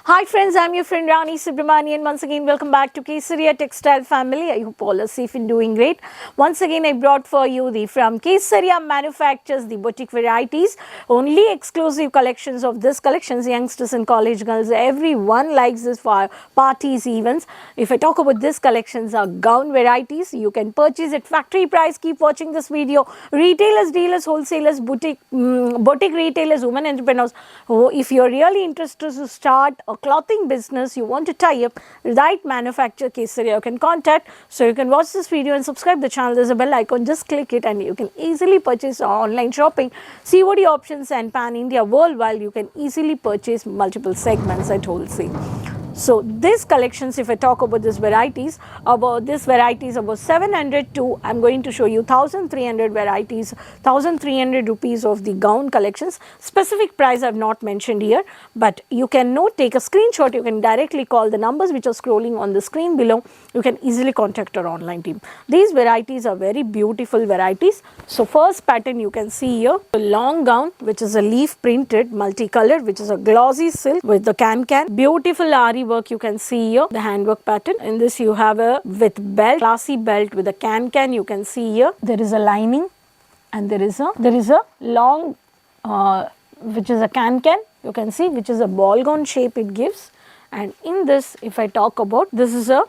Hi friends, I'm your friend Rani Subramanian. Once again, welcome back to Kesaria Textile Family. I hope all are safe and doing great. Once again, I brought for you the from Kesaria Manufacturers, the boutique varieties, only exclusive collections of this collections, youngsters and college girls. Everyone likes this for parties, events. If I talk about this collections are gown varieties, you can purchase at factory price. Keep watching this video. Retailers, dealers, wholesalers, boutique retailers, women entrepreneurs. If you're really interested to start a clothing business, you want to tie up right manufacturer Kesaria, you can contact. So you can watch this video and subscribe the channel. There's a bell icon, just click it and you can easily purchase online shopping, COD options and pan India worldwide. You can easily purchase multiple segments at wholesale. So these collections, if I talk about these varieties, about 700 to I'm going to show you 1300 varieties, 1300 rupees of the gown collections. Specific price I have not mentioned here, but you can note, take a screenshot, you can directly call the numbers which are scrolling on the screen below. You can easily contact our online team. These varieties are very beautiful varieties. So first pattern you can see here, a long gown which is a leaf printed multicolored, which is a glossy silk with the can, beautiful ari work you can see here, the handwork pattern. In this you have a with belt, classy belt with a can you can see here. There is a lining and there is a long which is a can you can see, which is a ball gown shape it gives. And in this, if I talk about, this is a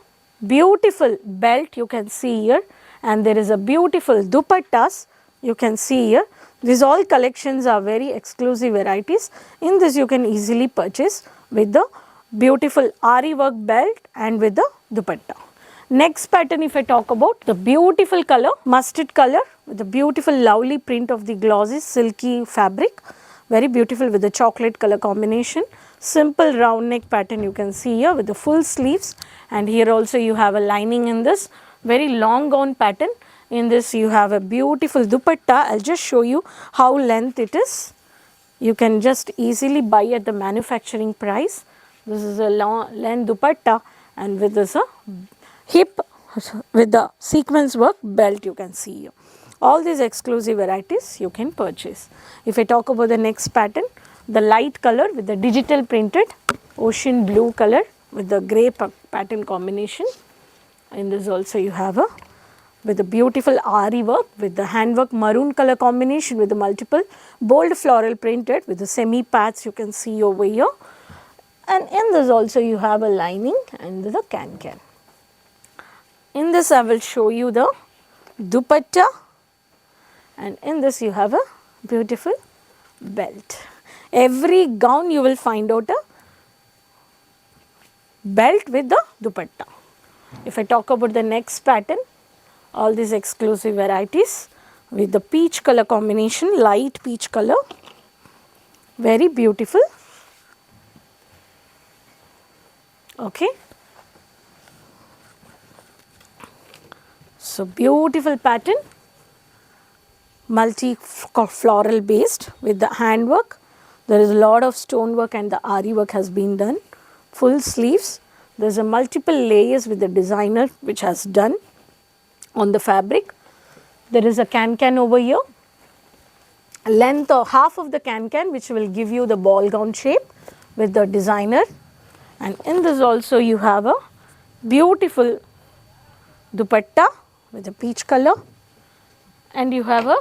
beautiful belt you can see here, and there is a beautiful dupattas you can see here. These all collections are very exclusive varieties. In this you can easily purchase with the beautiful ari work belt and with the dupatta. Next pattern, if I talk about the beautiful color, mustard color with the beautiful lovely print of the glossy silky fabric, very beautiful with the chocolate color combination. Simple round neck pattern you can see here with the full sleeves, and here also you have a lining in this, very long gown pattern. In this you have a beautiful dupatta. I'll just show you how length it is. You can just easily buy at the manufacturing price. This is a long length dupatta, and with this a hip with the sequence work belt you can see here. All these exclusive varieties you can purchase. If I talk about the next pattern, the light color with the digital printed ocean blue color with the grey pattern combination. In this also you have a with the beautiful ari work with the handwork maroon color combination with the multiple bold floral printed with the semi pads you can see over here. And in this also you have a lining and the can. In this I will show you the dupatta, and in this you have a beautiful belt. Every gown you will find out a belt with the dupatta. If I talk about the next pattern, all these exclusive varieties with the peach color combination, light peach color, very beautiful. Okay. So beautiful pattern, multi floral based with the handwork. There is a lot of stone work and the ari work has been done. Full sleeves. There is a multiple layers with the designer which has done on the fabric. There is a can over here. Length of half of the can which will give you the ball gown shape with the designer. And in this also you have a beautiful dupatta with a peach color, and you have a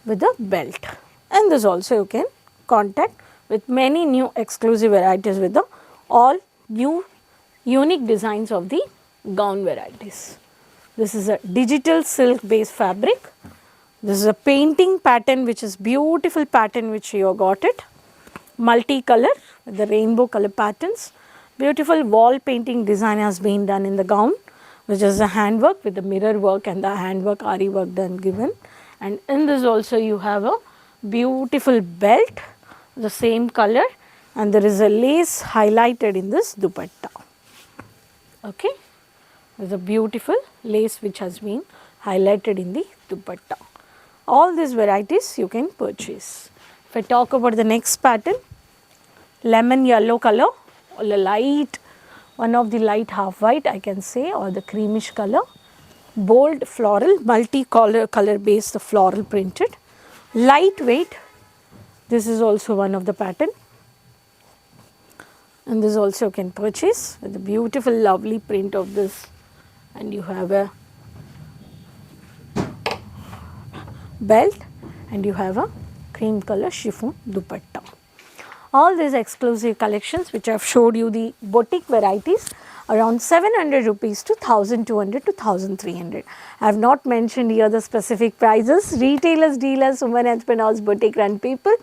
with a belt. And this also you can contact with many new exclusive varieties with the all new unique designs of the gown varieties. This is a digital silk based fabric. This is a painting pattern which is beautiful pattern which you got it. Multicolor with the rainbow color patterns. Beautiful wall painting design has been done in the gown, which is a handwork with the mirror work and the handwork ari work done given. And in this also you have a beautiful belt, the same color, and there is a lace highlighted in this dupatta. Okay, there is a beautiful lace which has been highlighted in the dupatta. All these varieties you can purchase. If I talk about the next pattern, lemon yellow color, or light, one of the light half white I can say, or the creamish color, bold floral, multi-color based the floral printed, lightweight. This is also one of the pattern. And this also you can purchase with the beautiful lovely print of this, and you have a belt and you have a cream color chiffon dupatta. All these exclusive collections which I have showed you, the boutique varieties, around 700 rupees to 1200 to 1300. I have not mentioned here the specific prices. Retailers, dealers, women entrepreneurs, boutique run people.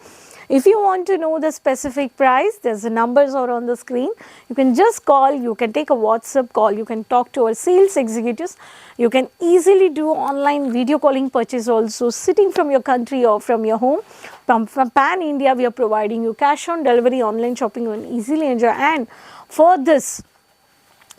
If you want to know the specific price, there's the numbers are on the screen. You can just call, you can take a WhatsApp call, you can talk to our sales executives. You can easily do online video calling purchase also, sitting from your country or from your home. From Pan India, we are providing you cash on delivery, online shopping, and easily enjoy. And for this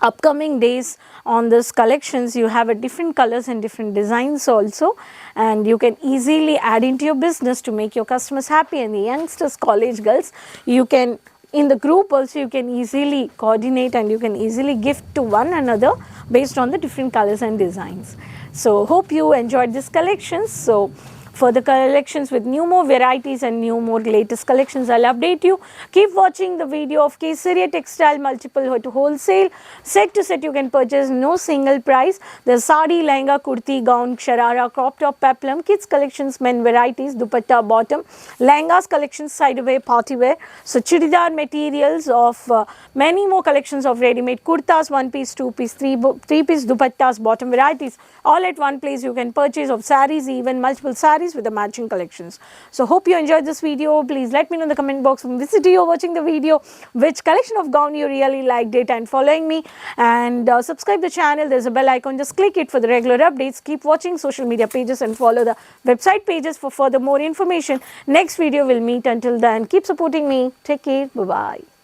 upcoming days on this collections, you have a different colors and different designs also, and you can easily add into your business to make your customers happy. And the youngsters, college girls, you can in the group also you can easily coordinate and you can easily gift to one another based on the different colors and designs. So hope you enjoyed this collections. So for the collections with new more varieties and new more latest collections, I'll update you. Keep watching the video of Kesaria Textile Multiple to Wholesale. Set to set you can purchase, no single price. There's sari, lehenga, kurti, gown, sharara, crop top, peplum, kids collections, men varieties, dupatta, bottom, lehengas collections, side wear, party wear. So churidar materials of many more collections of ready-made kurtas, 1 piece, 2 piece, 3 piece dupattas, bottom varieties, all at one place you can purchase, of sarees, even multiple sarees with the matching collections. So hope you enjoyed this video. Please let me know in the comment box from which city you are watching the video, which collection of gown you really liked it, and following me, and subscribe the channel. There's a bell icon, just click it for the regular updates. Keep watching social media pages and follow the website pages for further more information. Next video will meet. Until then, keep supporting me. Take care. Bye bye.